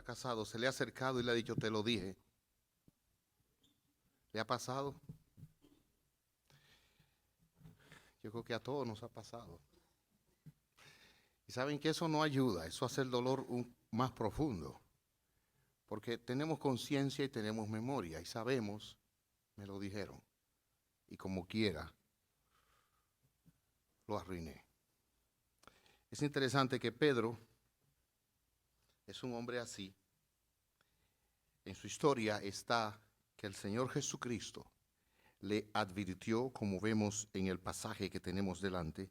fracasado se le ha acercado y le ha dicho, te lo dije? ¿Le ha pasado? Yo creo que a todos nos ha pasado. Y saben que eso no ayuda, eso hace el dolor más profundo. Porque tenemos conciencia y tenemos memoria y sabemos, me lo dijeron, y como quiera, lo arruiné. Es interesante que Pedro es un hombre así. En su historia está que el Señor Jesucristo le advirtió, como vemos en el pasaje que tenemos delante,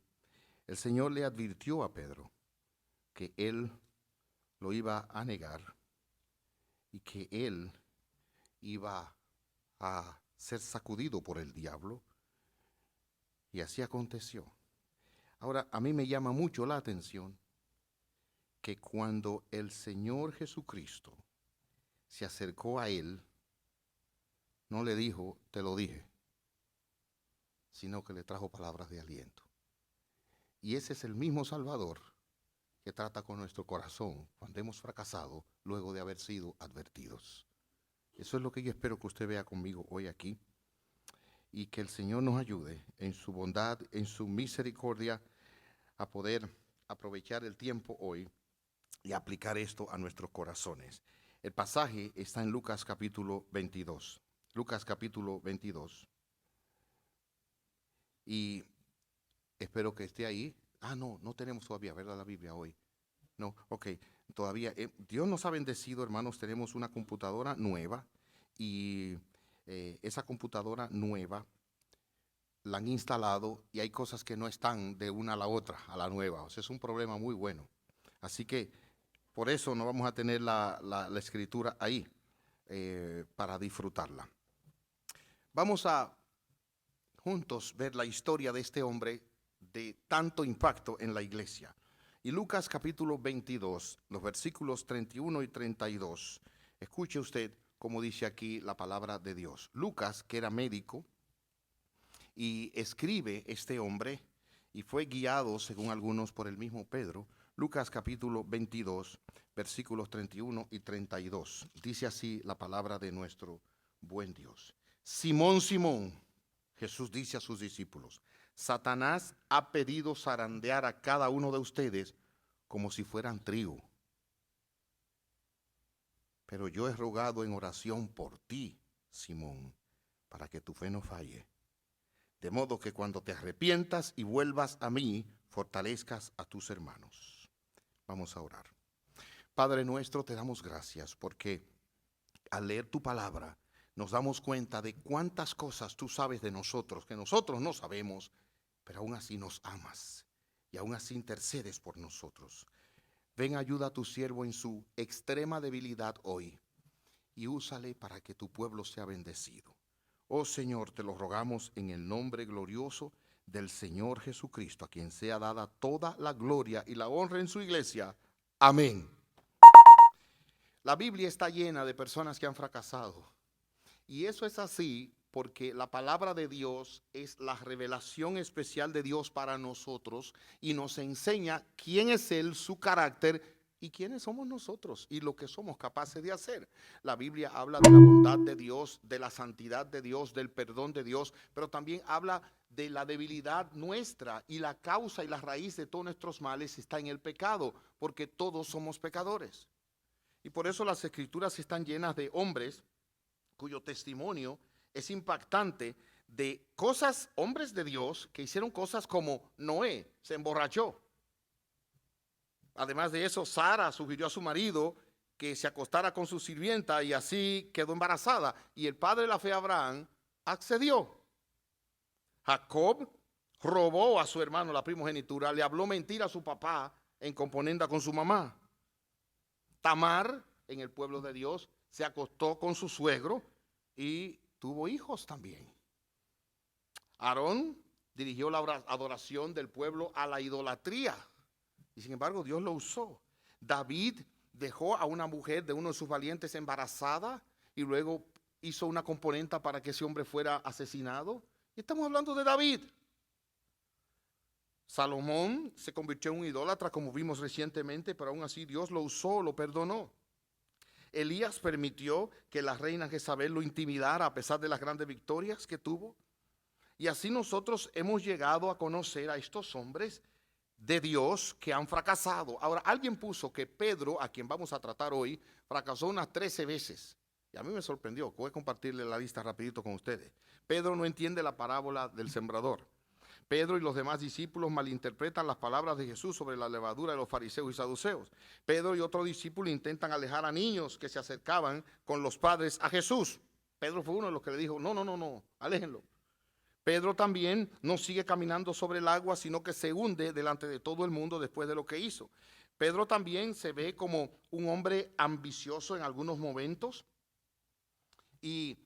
el Señor le advirtió a Pedro que él lo iba a negar y que él iba a ser sacudido por el diablo, y así aconteció. Ahora, a mí me llama mucho la atención que cuando el Señor Jesucristo se acercó a él, no le dijo, te lo dije, sino que le trajo palabras de aliento. Y ese es el mismo Salvador que trata con nuestro corazón cuando hemos fracasado luego de haber sido advertidos. Eso es lo que yo espero que usted vea conmigo hoy aquí, y que el Señor nos ayude en su bondad, en su misericordia, a poder aprovechar el tiempo hoy y aplicar esto a nuestros corazones. El pasaje está en Lucas capítulo 22. Lucas capítulo 22. Y espero que esté ahí. No tenemos todavía, ¿verdad? La Biblia hoy. No, ok, todavía. Dios nos ha bendecido, hermanos. Tenemos una computadora nueva y esa computadora nueva la han instalado y hay cosas que no están de una a la otra, a la nueva. O sea, es un problema muy bueno. Así que por eso no vamos a tener la escritura ahí para disfrutarla. Vamos a juntos ver la historia de este hombre de tanto impacto en la iglesia. Y Lucas capítulo 22, los versículos 31 y 32. Escuche usted cómo dice aquí la palabra de Dios. Lucas, que era médico, y escribe este hombre, y fue guiado, según algunos, por el mismo Pedro. Lucas capítulo 22, versículos 31 y 32. Dice así la palabra de nuestro buen Dios. Simón, Simón, Jesús dice a sus discípulos, Satanás ha pedido zarandear a cada uno de ustedes como si fueran trigo. Pero yo he rogado en oración por ti, Simón, para que tu fe no falle. De modo que cuando te arrepientas y vuelvas a mí, fortalezcas a tus hermanos. Vamos a orar. Padre nuestro, te damos gracias porque al leer tu palabra nos damos cuenta de cuántas cosas tú sabes de nosotros, que nosotros no sabemos, pero aún así nos amas y aún así intercedes por nosotros. Ven, ayuda a tu siervo en su extrema debilidad hoy y úsale para que tu pueblo sea bendecido. Oh Señor, te lo rogamos en el nombre glorioso del Señor Jesucristo, a quien sea dada toda la gloria y la honra en su iglesia. Amén. La Biblia está llena de personas que han fracasado. Y eso es así porque la palabra de Dios es la revelación especial de Dios para nosotros y nos enseña quién es Él, su carácter y quiénes somos nosotros y lo que somos capaces de hacer. La Biblia habla de la bondad de Dios, de la santidad de Dios, del perdón de Dios, pero también habla de la debilidad nuestra, y la causa y la raíz de todos nuestros males está en el pecado, porque todos somos pecadores. Y por eso las escrituras están llenas de hombres cuyo testimonio es impactante, de cosas, hombres de Dios que hicieron cosas como Noé, se emborrachó. Además de eso, Sara sugirió a su marido que se acostara con su sirvienta y así quedó embarazada. Y el padre de la fe, Abraham, accedió. Jacob robó a su hermano la primogenitura, le habló mentira a su papá en componenda con su mamá. Tamar, en el pueblo de Dios, se acostó con su suegro y tuvo hijos también. Aarón dirigió la adoración del pueblo a la idolatría y sin embargo Dios lo usó. David dejó a una mujer de uno de sus valientes embarazada y luego hizo una componenta para que ese hombre fuera asesinado. Y estamos hablando de David. Salomón se convirtió en un idólatra, como vimos recientemente, pero aún así Dios lo usó, lo perdonó. Elías permitió que la reina Jezabel lo intimidara a pesar de las grandes victorias que tuvo. Y así nosotros hemos llegado a conocer a estos hombres de Dios que han fracasado. Ahora, alguien puso que Pedro, a quien vamos a tratar hoy, fracasó unas 13 veces. Y a mí me sorprendió. Voy a compartirle la lista rapidito con ustedes. Pedro no entiende la parábola del sembrador. Pedro y los demás discípulos malinterpretan las palabras de Jesús sobre la levadura de los fariseos y saduceos. Pedro y otro discípulo intentan alejar a niños que se acercaban con los padres a Jesús. Pedro fue uno de los que le dijo, no, aléjenlo. Pedro también no sigue caminando sobre el agua, sino que se hunde delante de todo el mundo después de lo que hizo. Pedro también se ve como un hombre ambicioso en algunos momentos y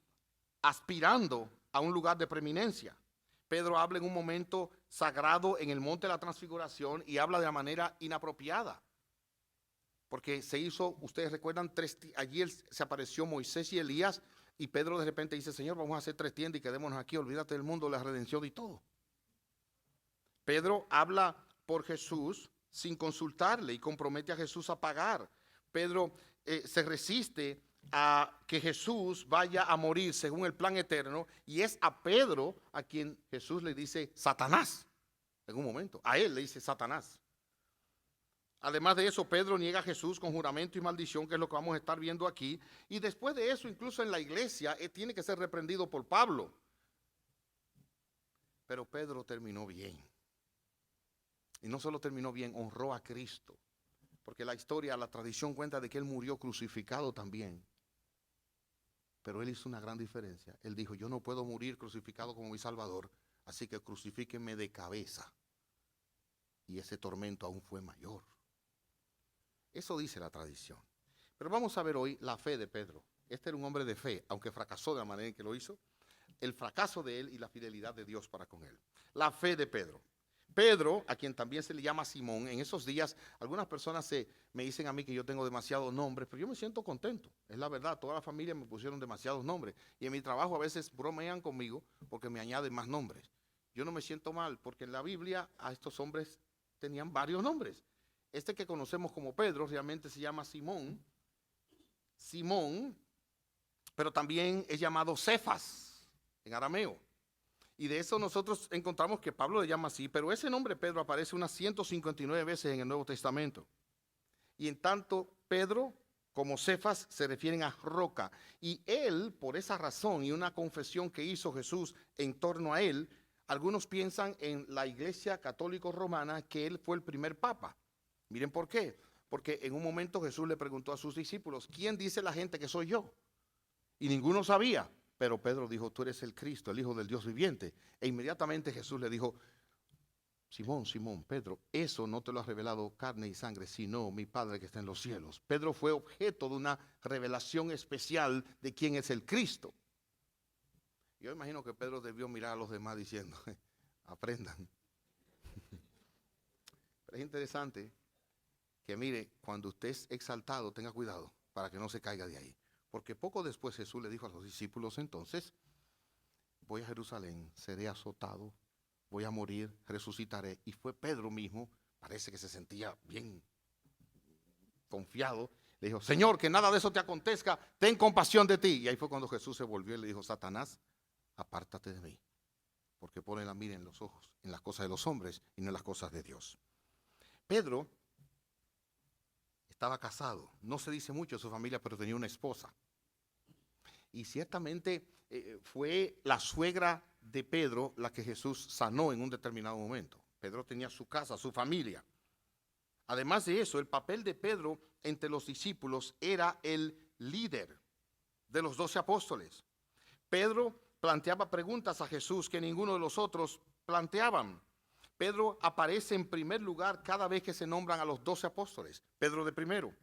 aspirando a un lugar de preeminencia. Pedro habla en un momento sagrado en el monte de la transfiguración y habla de la manera inapropiada. Porque se hizo, ustedes recuerdan, allí se apareció Moisés y Elías y Pedro de repente dice, Señor, vamos a hacer 3 tiendas y quedémonos aquí, olvídate del mundo, la redención y todo. Pedro habla por Jesús sin consultarle y compromete a Jesús a pagar. Pedro se resiste a que Jesús vaya a morir según el plan eterno y es a Pedro a quien Jesús le dice Satanás en un momento, a él le dice Satanás. Además de eso, Pedro niega a Jesús con juramento y maldición, que es lo que vamos a estar viendo aquí, y después de eso, incluso en la iglesia, tiene que ser reprendido por Pablo. Pero Pedro terminó bien, y no solo terminó bien, honró a Cristo, porque la historia, la tradición cuenta de que él murió crucificado también. Pero él hizo una gran diferencia. Él dijo, yo no puedo morir crucificado como mi Salvador, así que crucifíquenme de cabeza. Y ese tormento aún fue mayor. Eso dice la tradición. Pero vamos a ver hoy la fe de Pedro. Este era un hombre de fe, aunque fracasó de la manera en que lo hizo. El fracaso de él y la fidelidad de Dios para con él. La fe de Pedro. Pedro, a quien también se le llama Simón, en esos días algunas personas me dicen a mí que yo tengo demasiados nombres, pero yo me siento contento, es la verdad, toda la familia me pusieron demasiados nombres y en mi trabajo a veces bromean conmigo porque me añaden más nombres. Yo no me siento mal porque en la Biblia a estos hombres tenían varios nombres. Este que conocemos como Pedro realmente se llama Simón, pero también es llamado Cefas en arameo. Y de eso nosotros encontramos que Pablo le llama así, pero ese nombre Pedro aparece unas 159 veces en el Nuevo Testamento. Y en tanto Pedro como Cefas se refieren a roca. Y él, por esa razón y una confesión que hizo Jesús en torno a él, algunos piensan en la Iglesia Católica Romana que él fue el primer papa. Miren por qué. Porque en un momento Jesús le preguntó a sus discípulos, ¿quién dice la gente que soy yo? Y ninguno sabía. Pero Pedro dijo, tú eres el Cristo, el Hijo del Dios viviente. E inmediatamente Jesús le dijo, Simón, Simón, Pedro, eso no te lo ha revelado carne y sangre, sino mi Padre que está en los cielos. Pedro fue objeto de una revelación especial de quién es el Cristo. Yo imagino que Pedro debió mirar a los demás diciendo, aprendan. Pero es interesante que mire, cuando usted es exaltado, tenga cuidado para que no se caiga de ahí. Porque poco después Jesús le dijo a los discípulos, entonces, voy a Jerusalén, seré azotado, voy a morir, resucitaré. Y fue Pedro mismo, parece que se sentía bien confiado, le dijo, Señor, que nada de eso te acontezca, ten compasión de ti. Y ahí fue cuando Jesús se volvió y le dijo, Satanás, apártate de mí, porque pone la mira en los ojos, en las cosas de los hombres y no en las cosas de Dios. Pedro estaba casado, no se dice mucho de su familia, pero tenía una esposa. Y ciertamente fue la suegra de Pedro la que Jesús sanó en un determinado momento. Pedro tenía su casa, su familia. Además de eso, el papel de Pedro entre los discípulos era el líder de los 12 apóstoles. Pedro planteaba preguntas a Jesús que ninguno de los otros planteaban. Pedro aparece en primer lugar cada vez que se nombran a los 12 apóstoles. Pedro de primero.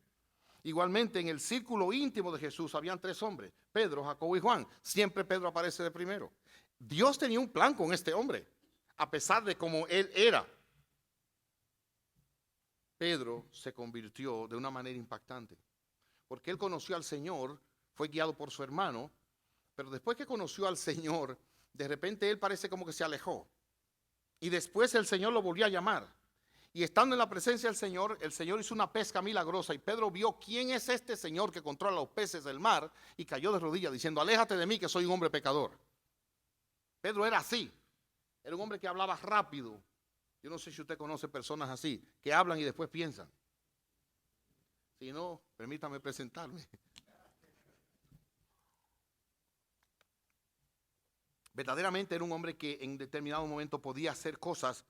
Igualmente, en el círculo íntimo de Jesús habían 3 hombres, Pedro, Jacobo y Juan. Siempre Pedro aparece de primero. Dios tenía un plan con este hombre, a pesar de cómo él era. Pedro se convirtió de una manera impactante, porque él conoció al Señor, fue guiado por su hermano, pero después que conoció al Señor, de repente él parece como que se alejó. Y después el Señor lo volvió a llamar. Y estando en la presencia del Señor, el Señor hizo una pesca milagrosa y Pedro vio quién es este Señor que controla los peces del mar y cayó de rodillas diciendo, aléjate de mí que soy un hombre pecador. Pedro era así, era un hombre que hablaba rápido. Yo no sé si usted conoce personas así, que hablan y después piensan. Si no, permítame presentarme. Verdaderamente era un hombre que en determinado momento podía hacer cosas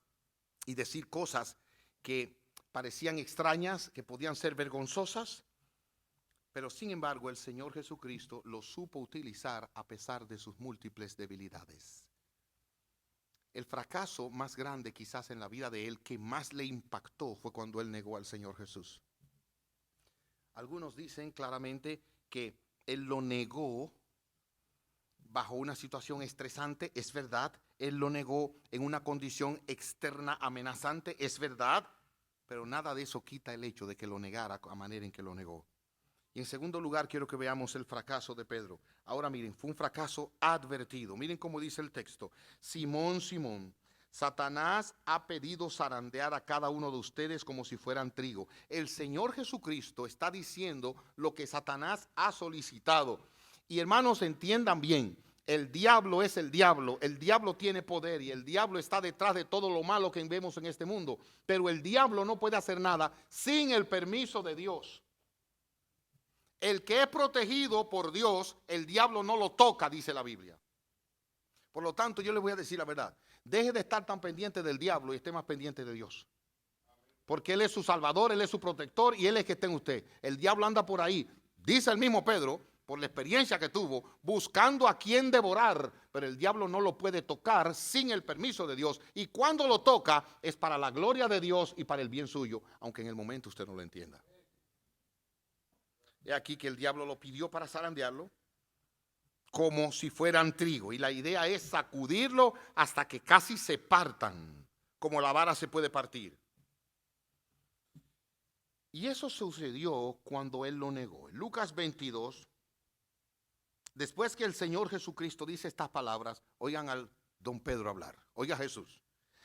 y decir cosas que parecían extrañas, que podían ser vergonzosas, pero sin embargo el Señor Jesucristo lo supo utilizar a pesar de sus múltiples debilidades. El fracaso más grande quizás en la vida de él, que más le impactó, fue cuando él negó al Señor Jesús. Algunos dicen claramente que él lo negó bajo una situación estresante, es verdad. Él lo negó en una condición externa amenazante, es verdad. Pero nada de eso quita el hecho de que lo negara a manera en que lo negó. Y en segundo lugar quiero que veamos el fracaso de Pedro. Ahora miren, fue un fracaso advertido. Miren cómo dice el texto. Simón, Simón, Satanás ha pedido zarandear a cada uno de ustedes como si fueran trigo. El Señor Jesucristo está diciendo lo que Satanás ha solicitado. Y hermanos, entiendan bien, el diablo es el diablo tiene poder y el diablo está detrás de todo lo malo que vemos en este mundo. Pero el diablo no puede hacer nada sin el permiso de Dios. El que es protegido por Dios, el diablo no lo toca, dice la Biblia. Por lo tanto, yo le voy a decir la verdad. Deje de estar tan pendiente del diablo y esté más pendiente de Dios. Porque Él es su salvador, Él es su protector y Él es que está en usted. El diablo anda por ahí, dice el mismo Pedro, por la experiencia que tuvo, buscando a quien devorar. Pero el diablo no lo puede tocar sin el permiso de Dios. Y cuando lo toca es para la gloria de Dios y para el bien suyo, aunque en el momento usted no lo entienda. He aquí que el diablo lo pidió para zarandearlo como si fueran trigo. Y la idea es sacudirlo hasta que casi se partan, como la vara se puede partir. Y eso sucedió cuando él lo negó. En Lucas 22, después que el Señor Jesucristo dice estas palabras, oigan al don Pedro hablar. Oiga Jesús.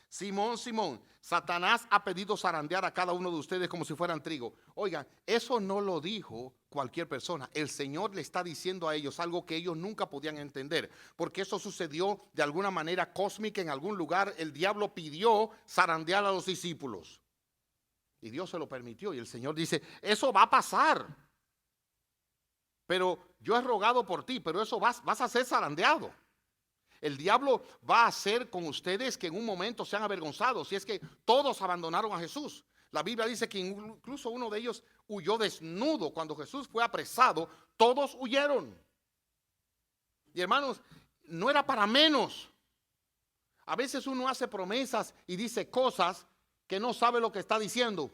Simón, Simón, Satanás ha pedido zarandear a cada uno de ustedes como si fueran trigo. Oigan, eso no lo dijo cualquier persona. El Señor le está diciendo a ellos algo que ellos nunca podían entender, porque eso sucedió de alguna manera cósmica en algún lugar. El diablo pidió zarandear a los discípulos y Dios se lo permitió. Y el Señor dice, eso va a pasar, pero yo he rogado por ti, pero eso vas a ser zarandeado. El diablo va a hacer con ustedes que en un momento sean avergonzados. Si es que todos abandonaron a Jesús. La Biblia dice que incluso uno de ellos huyó desnudo. Cuando Jesús fue apresado, todos huyeron. Y hermanos, no era para menos. A veces uno hace promesas y dice cosas que no sabe lo que está diciendo.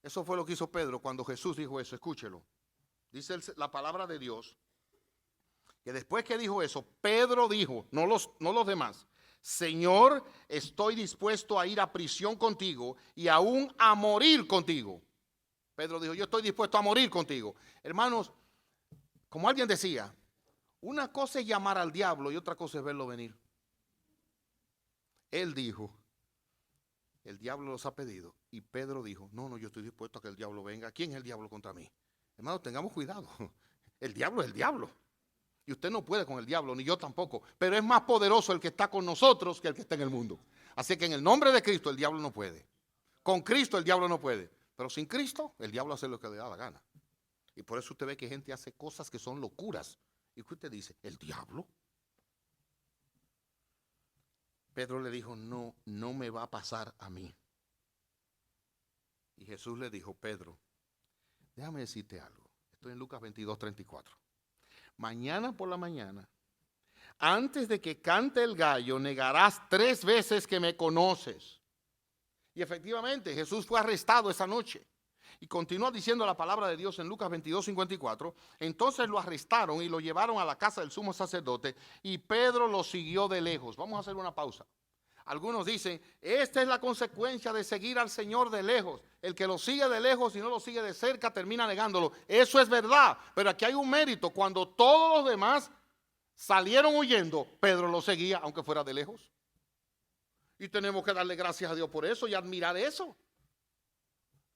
Eso fue lo que hizo Pedro cuando Jesús dijo eso. Escúchelo. Dice la palabra de Dios. Que después que dijo eso, Pedro dijo, no los demás, Señor, estoy dispuesto a ir a prisión contigo y aún a morir contigo. Pedro dijo, yo estoy dispuesto a morir contigo. Hermanos, como alguien decía, una cosa es llamar al diablo y otra cosa es verlo venir. Él dijo, el diablo los ha pedido. Y Pedro dijo, no, yo estoy dispuesto a que el diablo venga. ¿Quién es el diablo contra mí? Hermanos, tengamos cuidado. El diablo es el diablo. Y usted no puede con el diablo, ni yo tampoco. Pero es más poderoso el que está con nosotros que el que está en el mundo. Así que en el nombre de Cristo el diablo no puede. Con Cristo el diablo no puede. Pero sin Cristo el diablo hace lo que le da la gana. Y por eso usted ve que gente hace cosas que son locuras. Y usted dice, ¿el diablo? Pedro le dijo, no me va a pasar a mí. Y Jesús le dijo, Pedro, déjame decirte algo. Estoy en Lucas 22, 34. Mañana por la mañana, antes de que cante el gallo, negarás 3 veces que me conoces. Y efectivamente, Jesús fue arrestado esa noche. Y continúa diciendo la palabra de Dios en Lucas 22, 54. Entonces lo arrestaron y lo llevaron a la casa del sumo sacerdote y Pedro lo siguió de lejos. Vamos a hacer una pausa. Algunos dicen, esta es la consecuencia de seguir al Señor de lejos. El que lo sigue de lejos y no lo sigue de cerca termina negándolo. Eso es verdad, pero aquí hay un mérito. Cuando todos los demás salieron huyendo, Pedro lo seguía aunque fuera de lejos. Y tenemos que darle gracias a Dios por eso y admirar eso.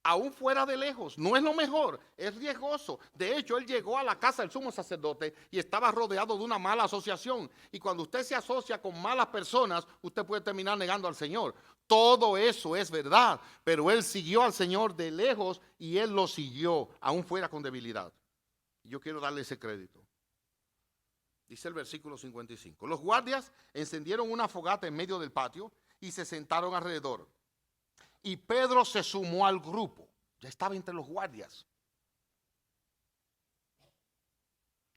Aún fuera de lejos, no es lo mejor, es riesgoso. De hecho, él llegó a la casa del sumo sacerdote y estaba rodeado de una mala asociación. Y cuando usted se asocia con malas personas, usted puede terminar negando al Señor. Todo eso es verdad, pero él siguió al Señor de lejos y él lo siguió, aún fuera con debilidad. Yo quiero darle ese crédito. Dice el versículo 55. Los guardias encendieron una fogata en medio del patio y se sentaron alrededor. Y Pedro se sumó al grupo. Ya estaba entre los guardias.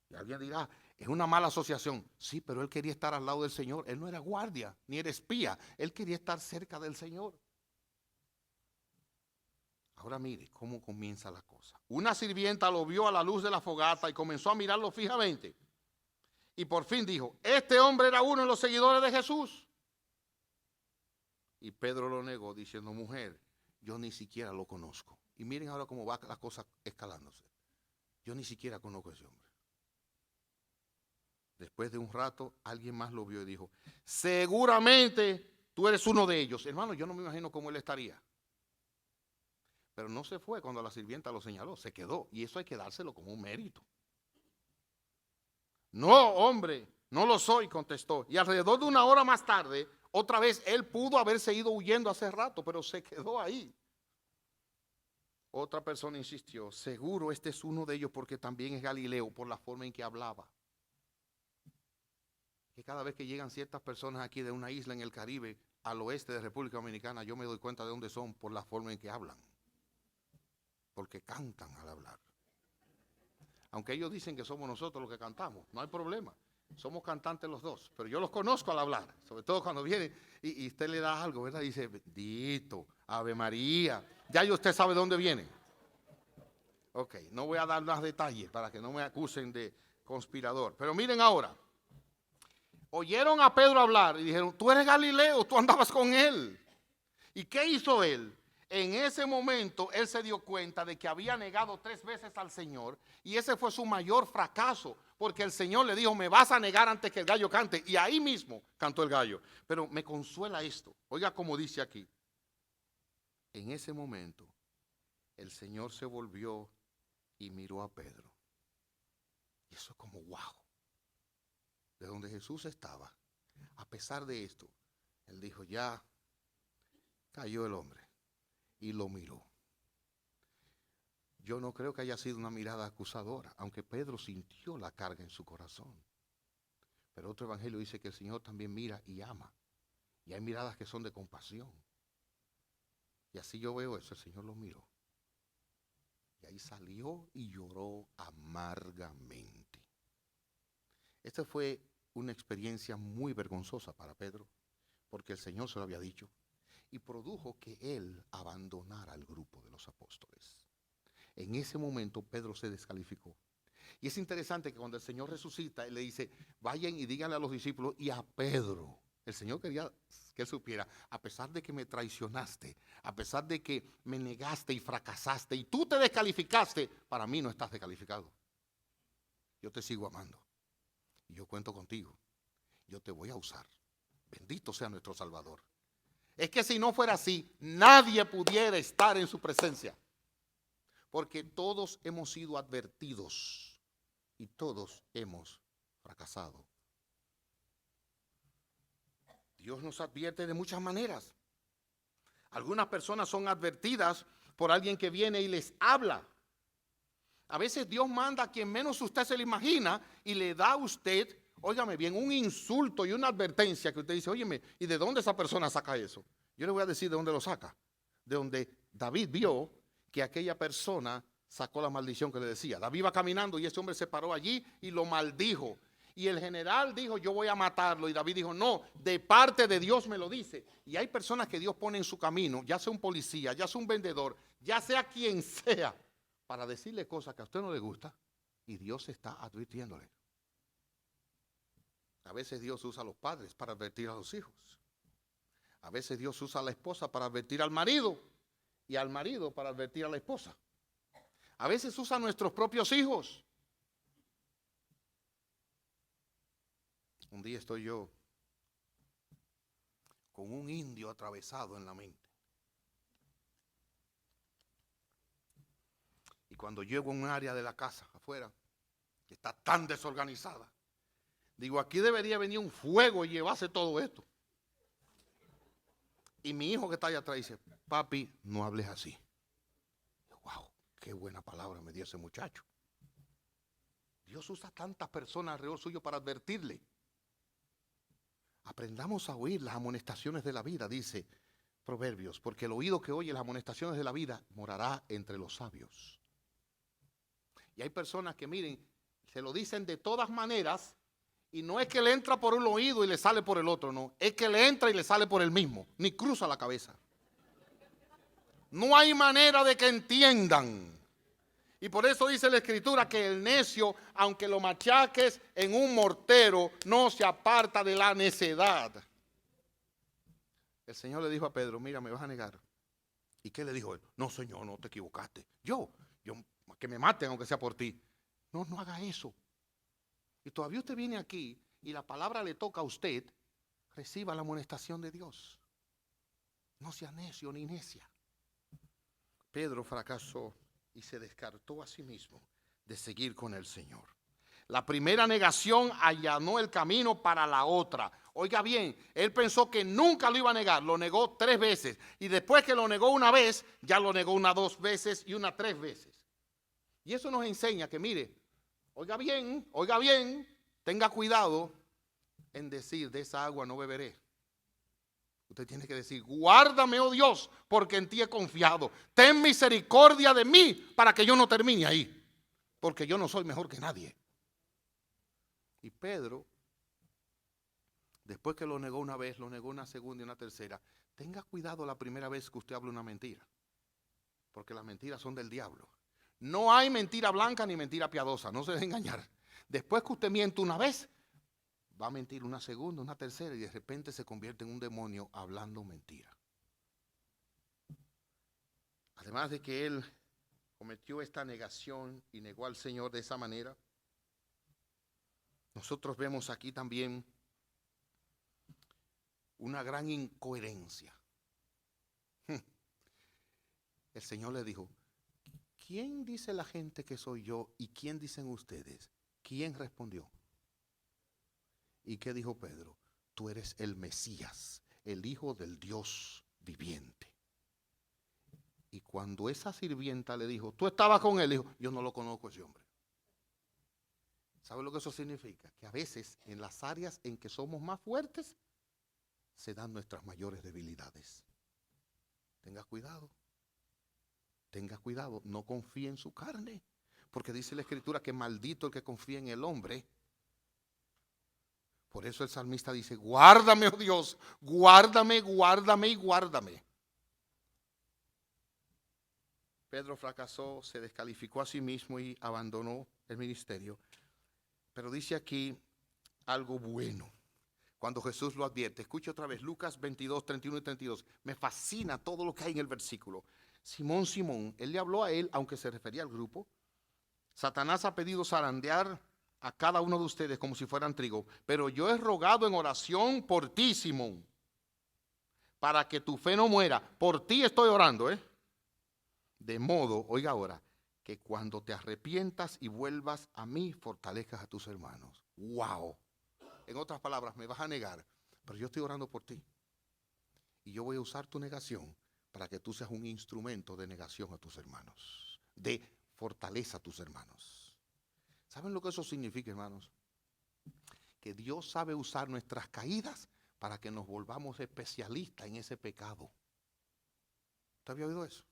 Y alguien dirá, es una mala asociación. Sí, pero él quería estar al lado del Señor. Él no era guardia, ni era espía. Él quería estar cerca del Señor. Ahora mire cómo comienza la cosa. Una sirvienta lo vio a la luz de la fogata y comenzó a mirarlo fijamente. Y por fin dijo, este hombre era uno de los seguidores de Jesús. Y Pedro lo negó diciendo, mujer, yo ni siquiera lo conozco. Y miren ahora cómo va la cosa escalándose. Yo ni siquiera conozco a ese hombre. Después de un rato, alguien más lo vio y dijo, seguramente tú eres uno de ellos. Hermano, yo no me imagino cómo él estaría. Pero no se fue cuando la sirvienta lo señaló, se quedó. Y eso hay que dárselo como un mérito. No, hombre, no lo soy, contestó. Y alrededor de una hora más tarde, otra vez él pudo haberse ido huyendo hace rato, pero se quedó ahí. Otra persona insistió, seguro este es uno de ellos porque también es Galileo por la forma en que hablaba. Que cada vez que llegan ciertas personas aquí de una isla en el Caribe, al oeste de República Dominicana, yo me doy cuenta de dónde son por la forma en que hablan. Porque cantan al hablar. Aunque ellos dicen que somos nosotros los que cantamos, no hay problema. Somos cantantes los dos, pero yo los conozco al hablar, sobre todo cuando vienen y usted le da algo, ¿verdad? Y dice, bendito, Ave María. Ya usted sabe de dónde viene. Ok, no voy a dar más detalles para que no me acusen de conspirador. Pero miren ahora, oyeron a Pedro hablar y dijeron, tú eres Galileo, tú andabas con él. ¿Y qué hizo él? En ese momento él se dio cuenta de que había negado 3 veces al Señor y ese fue su mayor fracaso, porque el Señor le dijo, me vas a negar antes que el gallo cante, y ahí mismo cantó el gallo. Pero me consuela esto, oiga como dice aquí, en ese momento el Señor se volvió y miró a Pedro. Y eso es como wow, de donde Jesús estaba, a pesar de esto, él dijo, ya cayó el hombre. Y lo miró. Yo no creo que haya sido una mirada acusadora, aunque Pedro sintió la carga en su corazón. Pero otro evangelio dice que el Señor también mira y ama. Y hay miradas que son de compasión. Y así yo veo eso, el Señor lo miró. Y ahí salió y lloró amargamente. Esta fue una experiencia muy vergonzosa para Pedro, porque el Señor se lo había dicho. Y produjo que él abandonara el grupo de los apóstoles. En ese momento Pedro se descalificó. Y es interesante que cuando el Señor resucita, él le dice, vayan y díganle a los discípulos y a Pedro. El Señor quería que él supiera, a pesar de que me traicionaste, a pesar de que me negaste y fracasaste y tú te descalificaste, para mí no estás descalificado. Yo te sigo amando. Y yo cuento contigo. Yo te voy a usar. Bendito sea nuestro Salvador. Es que si no fuera así, nadie pudiera estar en su presencia. Porque todos hemos sido advertidos y todos hemos fracasado. Dios nos advierte de muchas maneras. Algunas personas son advertidas por alguien que viene y les habla. A veces Dios manda a quien menos usted se le imagina y le da a usted, óigame bien, un insulto y una advertencia que usted dice, óyeme, ¿y de dónde esa persona saca eso? Yo le voy a decir de dónde lo saca. De donde David vio que aquella persona sacó la maldición que le decía. David iba caminando y ese hombre se paró allí y lo maldijo. Y el general dijo, yo voy a matarlo. Y David dijo, no, de parte de Dios me lo dice. Y hay personas que Dios pone en su camino, ya sea un policía, ya sea un vendedor, ya sea quien sea, para decirle cosas que a usted no le gusta. Y Dios está advirtiéndole. A veces Dios usa a los padres para advertir a los hijos. A veces Dios usa a la esposa para advertir al marido y al marido para advertir a la esposa. A veces usa a nuestros propios hijos. Un día estoy yo con un indio atravesado en la mente. Y cuando llego a un área de la casa afuera, que está tan desorganizada, digo, aquí debería venir un fuego y llevarse todo esto. Y mi hijo que está allá atrás dice, papi, no hables así. Wow, qué buena palabra me dio ese muchacho. Dios usa tantas personas alrededor suyo para advertirle. Aprendamos a oír las amonestaciones de la vida, dice Proverbios, porque el oído que oye las amonestaciones de la vida morará entre los sabios. Y hay personas que, miren, se lo dicen de todas maneras, y no es que le entra por un oído y le sale por el otro, no, es que le entra y le sale por el mismo, ni cruza la cabeza. No hay manera de que entiendan. Y por eso dice la Escritura que el necio, aunque lo machaques en un mortero, no se aparta de la necedad. El Señor le dijo a Pedro, mira, me vas a negar. ¿Y qué le dijo él? No, Señor, no te equivocaste. Yo, que me maten aunque sea por ti. No, no haga eso. Y todavía usted viene aquí y la palabra le toca a usted, reciba la amonestación de Dios. No sea necio ni necia. Pedro fracasó y se descartó a sí mismo de seguir con el Señor. La primera negación allanó el camino para la otra. Oiga bien, él pensó que nunca lo iba a negar, lo negó 3 veces. Y después que lo negó una vez, ya lo negó una 2 veces y una 3 veces. Y eso nos enseña que, mire, oiga bien, tenga cuidado en decir, de esa agua no beberé. Usted tiene que decir, guárdame, oh Dios, porque en ti he confiado. Ten misericordia de mí para que yo no termine ahí, porque yo no soy mejor que nadie. Y Pedro, después que lo negó una vez, lo negó una segunda y una tercera. Tenga cuidado la primera vez que usted habla una mentira, porque las mentiras son del diablo. No hay mentira blanca ni mentira piadosa, no se deje engañar. Después que usted miente una vez, va a mentir una segunda, una tercera y de repente se convierte en un demonio hablando mentira. Además de que él cometió esta negación y negó al Señor de esa manera, nosotros vemos aquí también una gran incoherencia. El Señor le dijo, ¿quién dice la gente que soy yo y quién dicen ustedes? ¿Quién respondió? ¿Y qué dijo Pedro? Tú eres el Mesías, el Hijo del Dios viviente. Y cuando esa sirvienta le dijo, tú estabas con él, dijo, yo no lo conozco ese hombre. ¿Sabe lo que eso significa? Que a veces en las áreas en que somos más fuertes, se dan nuestras mayores debilidades. Tenga cuidado, no confíe en su carne, porque dice la Escritura que maldito el que confía en el hombre. Por eso el salmista dice, guárdame, oh Dios, guárdame, guárdame y guárdame. Pedro fracasó, se descalificó a sí mismo y abandonó el ministerio. Pero dice aquí algo bueno. Cuando Jesús lo advierte, escuche otra vez, Lucas 22, 31 y 32. Me fascina todo lo que hay en el versículo. Simón, Simón, él le habló a él, aunque se refería al grupo. Satanás ha pedido zarandear a cada uno de ustedes como si fueran trigo. Pero yo he rogado en oración por ti, Simón, para que tu fe no muera. Por ti estoy orando, De modo, oiga ahora, que cuando te arrepientas y vuelvas a mí, fortalezcas a tus hermanos. ¡Wow! En otras palabras, me vas a negar, pero yo estoy orando por ti. Y yo voy a usar tu negación para que tú seas un instrumento de negación a tus hermanos, de fortaleza a tus hermanos. ¿Saben lo que eso significa, hermanos? Que Dios sabe usar nuestras caídas para que nos volvamos especialistas en ese pecado. ¿Usted había oído eso?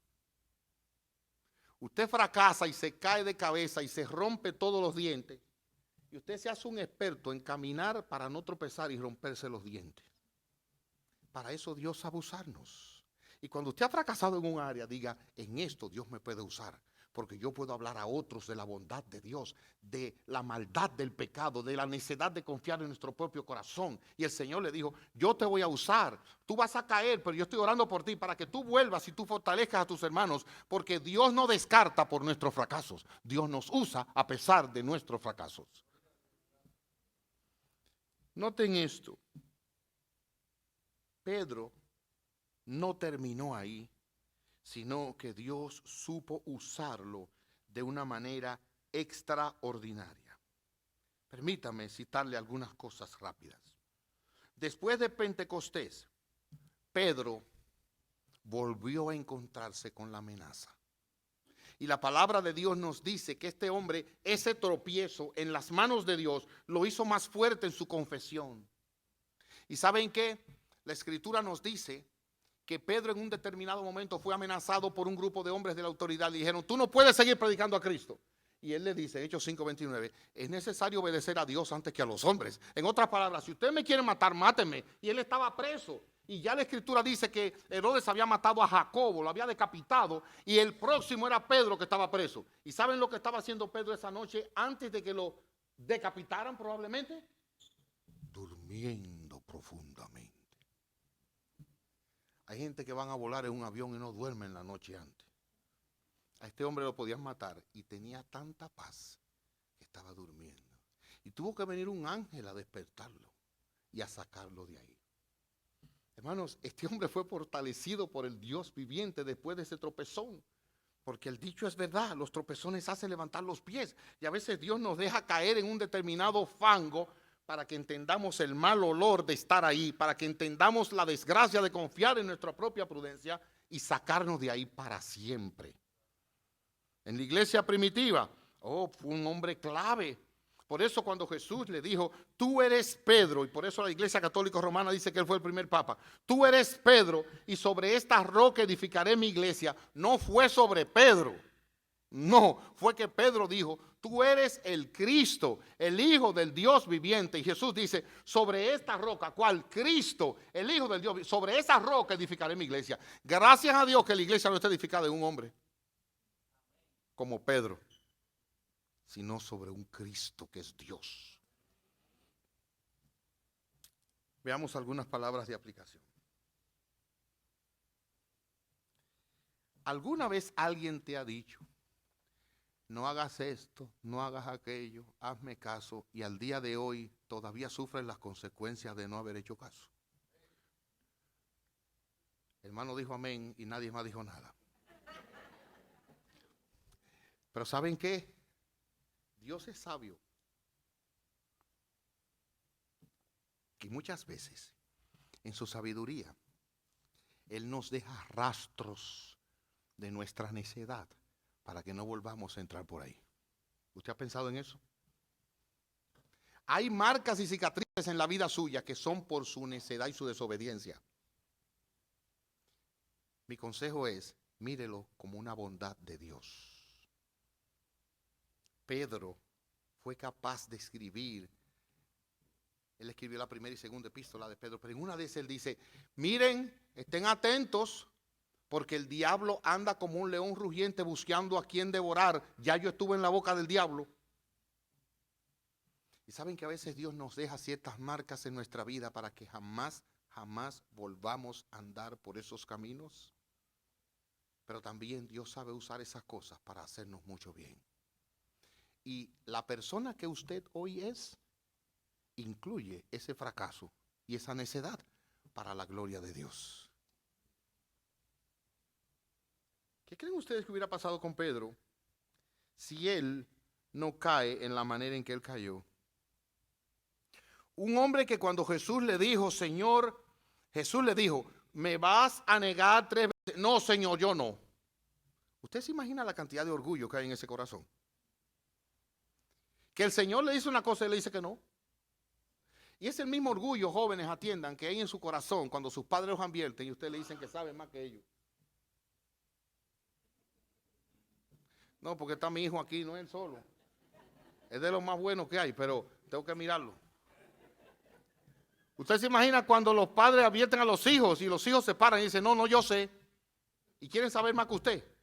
Usted fracasa y se cae de cabeza y se rompe todos los dientes. Y usted se hace un experto en caminar para no tropezar y romperse los dientes. Para eso Dios sabe usarnos. Y cuando usted ha fracasado en un área, diga, en esto Dios me puede usar. Porque yo puedo hablar a otros de la bondad de Dios, de la maldad del pecado, de la necesidad de confiar en nuestro propio corazón. Y el Señor le dijo, yo te voy a usar, tú vas a caer, pero yo estoy orando por ti para que tú vuelvas y tú fortalezcas a tus hermanos, porque Dios no descarta por nuestros fracasos, Dios nos usa a pesar de nuestros fracasos. Noten esto. Pedro no terminó ahí, sino que Dios supo usarlo de una manera extraordinaria. Permítame citarle algunas cosas rápidas. Después de Pentecostés, Pedro volvió a encontrarse con la amenaza. Y la palabra de Dios nos dice que este hombre, ese tropiezo en las manos de Dios, lo hizo más fuerte en su confesión. ¿Y saben qué? La Escritura nos dice que Pedro en un determinado momento fue amenazado por un grupo de hombres de la autoridad. Le dijeron, tú no puedes seguir predicando a Cristo. Y él le dice, Hechos 5:29, es necesario obedecer a Dios antes que a los hombres. En otras palabras, si ustedes me quieren matar, mátenme. Y él estaba preso. Y ya la Escritura dice que Herodes había matado a Jacobo, lo había decapitado. Y el próximo era Pedro, que estaba preso. ¿Y saben lo que estaba haciendo Pedro esa noche antes de que lo decapitaran probablemente? Durmiendo profundamente. Hay gente que van a volar en un avión y no duermen la noche antes. A este hombre lo podían matar y tenía tanta paz que estaba durmiendo. Y tuvo que venir un ángel a despertarlo y a sacarlo de ahí. Hermanos, este hombre fue fortalecido por el Dios viviente después de ese tropezón. Porque el dicho es verdad, los tropezones hacen levantar los pies. Y a veces Dios nos deja caer en un determinado fango para que entendamos el mal olor de estar ahí, para que entendamos la desgracia de confiar en nuestra propia prudencia y sacarnos de ahí para siempre. En la iglesia primitiva, fue un hombre clave. Por eso cuando Jesús le dijo, tú eres Pedro, y por eso la iglesia católica romana dice que él fue el primer papa, tú eres Pedro y sobre esta roca edificaré mi iglesia, no fue sobre Pedro, no, fue que Pedro dijo, tú eres el Cristo, el Hijo del Dios viviente, y Jesús dice, sobre esta roca, ¿cuál? Cristo, el Hijo del Dios, sobre esa roca edificaré mi iglesia. Gracias a Dios que la iglesia no está edificada en un hombre como Pedro, sino sobre un Cristo que es Dios. Veamos algunas palabras de aplicación. ¿Alguna vez alguien te ha dicho, no hagas esto, no hagas aquello, hazme caso, y al día de hoy todavía sufres las consecuencias de no haber hecho caso? El hermano dijo amén y nadie más dijo nada. Pero ¿saben qué? Dios es sabio. Y muchas veces, en su sabiduría, Él nos deja rastros de nuestra necedad para que no volvamos a entrar por ahí. ¿Usted ha pensado en eso? Hay marcas y cicatrices en la vida suya que son por su necedad y su desobediencia. Mi consejo es, mírelo como una bondad de Dios. Pedro fue capaz de escribir, él escribió la primera y segunda epístola de Pedro, pero en una de esas él dice, miren, estén atentos, porque el diablo anda como un león rugiente buscando a quien devorar. Ya yo estuve en la boca del diablo. Y saben que a veces Dios nos deja ciertas marcas en nuestra vida para que jamás volvamos a andar por esos caminos. Pero también Dios sabe usar esas cosas para hacernos mucho bien. Y la persona que usted hoy es, incluye ese fracaso y esa necedad para la gloria de Dios. ¿Qué creen ustedes que hubiera pasado con Pedro si él no cae en la manera en que él cayó? Un hombre que cuando Jesús le dijo, Señor, Jesús le dijo, ¿me vas a negar 3 veces? No, Señor, yo no. ¿Usted se imagina la cantidad de orgullo que hay en ese corazón? Que el Señor le dice una cosa y le dice que no. Y es el mismo orgullo, jóvenes, atiendan, que hay en su corazón cuando sus padres los advierten y ustedes le dicen que saben más que ellos. No, porque está mi hijo aquí, no es él solo. Es de lo más bueno que hay, pero tengo que mirarlo. Usted se imagina cuando los padres advierten a los hijos y los hijos se paran y dicen, no, yo sé. Y quieren saber más que usted.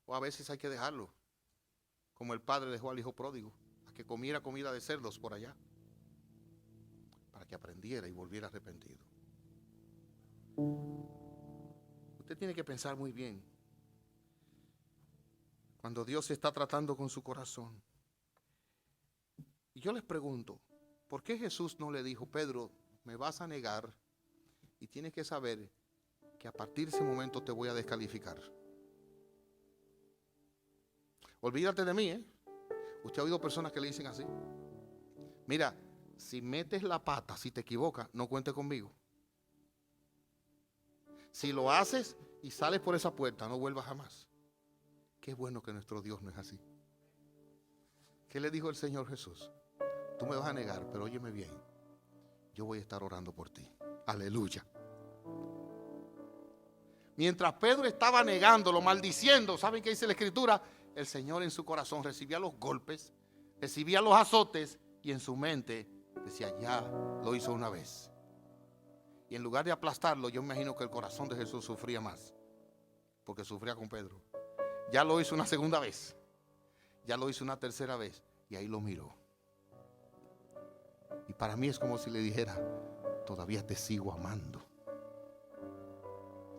O a veces hay que dejarlo. Como el padre dejó al hijo pródigo, a que comiera comida de cerdos por allá, para que aprendiera y volviera arrepentido. Usted tiene que pensar muy bien, cuando Dios está tratando con su corazón. Y yo les pregunto, ¿por qué Jesús no le dijo, Pedro, me vas a negar Y tienes que saber que a partir de ese momento te voy a descalificar. Olvídate de mí, ¿eh? Usted ha oído personas que le dicen así. Mira, si metes la pata, si te equivocas, no cuente conmigo. Si lo haces y sales por esa puerta, no vuelvas jamás. Qué bueno que nuestro Dios no es así. ¿Qué le dijo el Señor Jesús? Tú me vas a negar, pero óyeme bien. Yo voy a estar orando por ti. Aleluya. Mientras Pedro estaba negándolo, maldiciendo, ¿saben qué dice la Escritura? El Señor en su corazón recibía los golpes, recibía los azotes y en su mente decía, ya lo hizo una vez. Y en lugar de aplastarlo, yo me imagino que el corazón de Jesús sufría más, porque sufría con Pedro. Ya lo hizo una segunda vez, ya lo hizo una tercera vez y ahí lo miró. Y para mí es como si le dijera, todavía te sigo amando.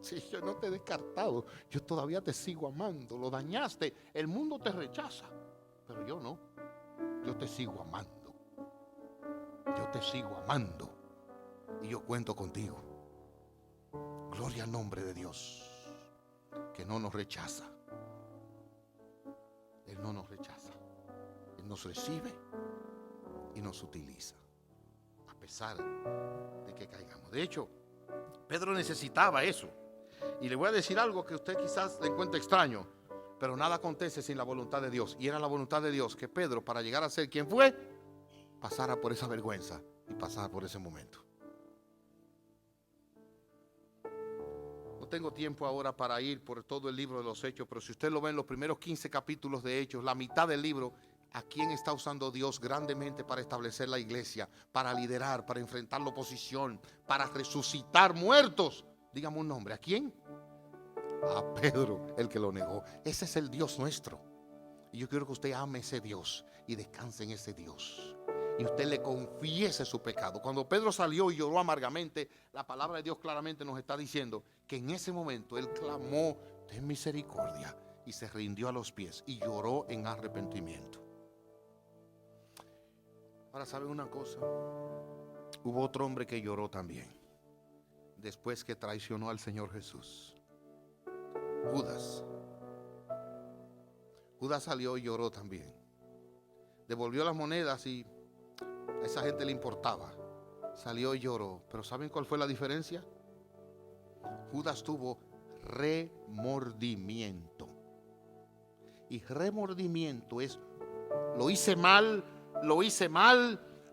Sí, yo no te he descartado, yo todavía te sigo amando. Lo dañaste, el mundo te rechaza, pero yo no, yo te sigo amando. Yo te sigo amando y yo cuento contigo. Gloria al nombre de Dios, que no nos rechaza. Él no nos rechaza, Él nos recibe y nos utiliza a pesar de que caigamos. De hecho, Pedro necesitaba eso. Y le voy a decir algo que usted quizás le encuentre extraño, pero nada acontece sin la voluntad de Dios. Y era la voluntad de Dios que Pedro, para llegar a ser quien fue, pasara por esa vergüenza y pasara por ese momento. No tengo tiempo ahora para ir por todo el libro de los Hechos, pero si usted lo ve en los primeros 15 capítulos de Hechos, la mitad del libro, ¿a quién está usando Dios grandemente para establecer la iglesia, para liderar, para enfrentar la oposición, para resucitar muertos? Dígame un nombre, ¿a quién? A Pedro, el que lo negó. Ese es el Dios nuestro. Y yo quiero que usted ame ese Dios y descanse en ese Dios. Y usted le confiese su pecado. Cuando Pedro salió y lloró amargamente, la palabra de Dios claramente nos está diciendo que en ese momento él clamó, ten misericordia, y se rindió a los pies y lloró en arrepentimiento. Ahora, ¿saben una cosa? Hubo otro hombre que lloró también después que traicionó al Señor Jesús. Judas. Judas salió y lloró también. Devolvió las monedas y a esa gente le importaba. Salió y lloró. Pero ¿saben cuál fue la diferencia? Judas tuvo remordimiento. Y remordimiento es, lo hice mal,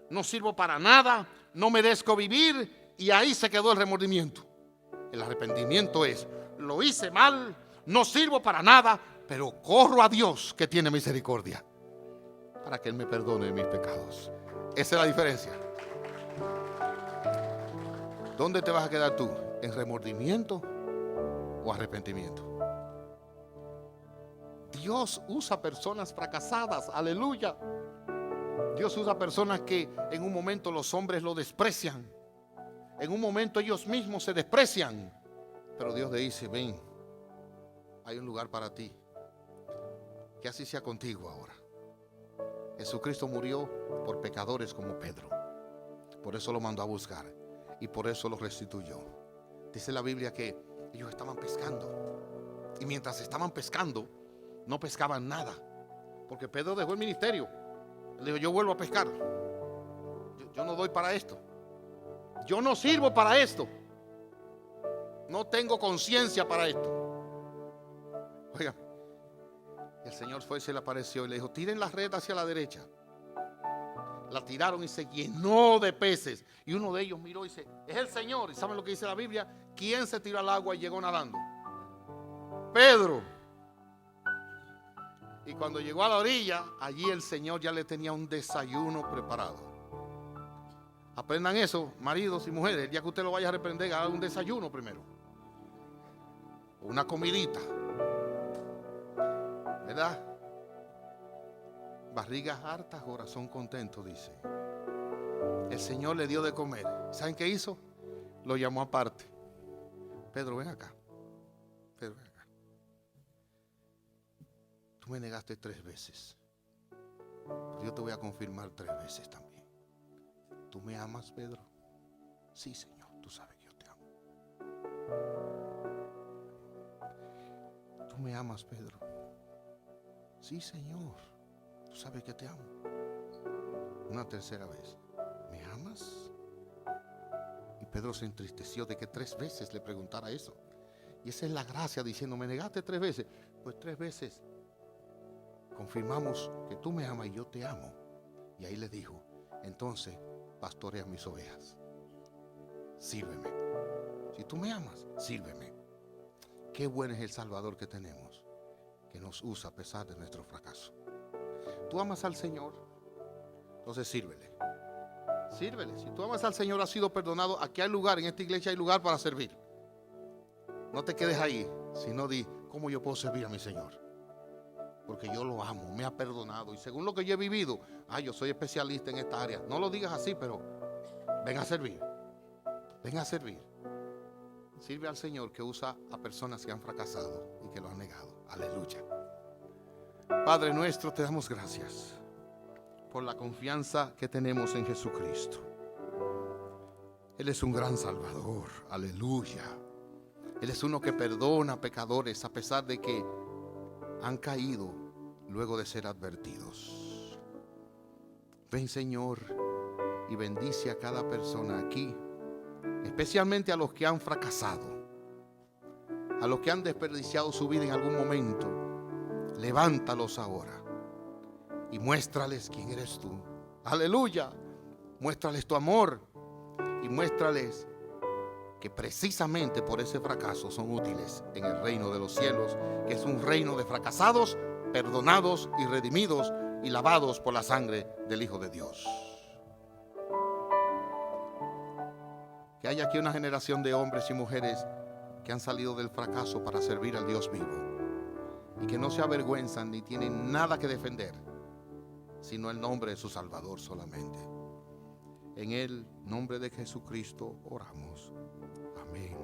no sirvo para nada, no merezco vivir. Y ahí se quedó el remordimiento. El arrepentimiento es, lo hice mal, no sirvo para nada, pero corro a Dios que tiene misericordia para que Él me perdone mis pecados. Esa es la diferencia. ¿Dónde te vas a quedar tú? ¿En remordimiento o arrepentimiento? Dios usa personas fracasadas, aleluya. Dios usa personas que en un momento los hombres lo desprecian. En un momento ellos mismos se desprecian. Pero Dios le dice, ven, hay un lugar para ti. Que así sea contigo ahora. Jesucristo murió por pecadores como Pedro. Por eso lo mandó a buscar. Y por eso lo restituyó. Dice la Biblia que ellos estaban pescando. Y mientras estaban pescando, no pescaban nada. Porque Pedro dejó el ministerio. Él dijo, yo vuelvo a pescar. Yo no doy para esto. Yo no sirvo para esto. No tengo conciencia para esto. Oiga, el Señor fue y se le apareció y le dijo, tiren la red hacia la derecha. La tiraron y se llenó de peces. Y uno de ellos miró y dice, es el Señor. ¿Y saben lo que dice la Biblia? ¿Quién se tiró al agua y llegó nadando? Pedro. Y cuando llegó a la orilla, allí el Señor ya le tenía un desayuno preparado. Aprendan eso, maridos y mujeres. El día que usted lo vaya a reprender, haga un desayuno primero. Una comidita. ¿Verdad? Barriga harta, corazón contento, dice. El Señor le dio de comer. ¿Saben qué hizo? Lo llamó aparte. Pedro, ven acá. Pedro, ven acá. Tú me negaste 3 veces. Pero yo te voy a confirmar 3 veces también. ¿Tú me amas, Pedro? Sí, Señor, tú sabes que yo te amo. me amas, Pedro? Sí, Señor, tú sabes que te amo. Una tercera vez, ¿me amas? Y Pedro se entristeció de que 3 veces le preguntara eso. Y esa es la gracia, diciendo, me negaste 3 veces. Pues 3 veces confirmamos que tú me amas y yo te amo. Y ahí le dijo, entonces pastorea mis ovejas. Sírveme. Si tú me amas, sírveme. Qué bueno es el Salvador que tenemos, que nos usa a pesar de nuestro fracaso. Tú amas al Señor, entonces sírvele. Sírvele. Si tú amas al Señor, has sido perdonado. Aquí hay lugar, en esta iglesia hay lugar para servir. No te quedes ahí, sino di, ¿cómo yo puedo servir a mi Señor? Porque yo lo amo, me ha perdonado. Y según lo que yo he vivido, yo soy especialista en esta área. No lo digas así, pero ven a servir. Ven a servir. Sirve al Señor, que usa a personas que han fracasado y que lo han negado. Aleluya. Padre nuestro, te damos gracias por la confianza que tenemos en Jesucristo. Él es un gran Salvador. Aleluya. Él es uno que perdona pecadores a pesar de que han caído luego de ser advertidos. Ven, Señor, y bendice a cada persona aquí, especialmente a los que han fracasado, a los que han desperdiciado su vida en algún momento. Levántalos ahora y muéstrales quién eres tú. Aleluya. Muéstrales tu amor y muéstrales que precisamente por ese fracaso son útiles en el reino de los cielos, que es un reino de fracasados, perdonados y redimidos y lavados por la sangre del Hijo de Dios. Que haya aquí una generación de hombres y mujeres que han salido del fracaso para servir al Dios vivo y que no se avergüenzan ni tienen nada que defender, sino el nombre de su Salvador solamente. En el nombre de Jesucristo oramos. Amén.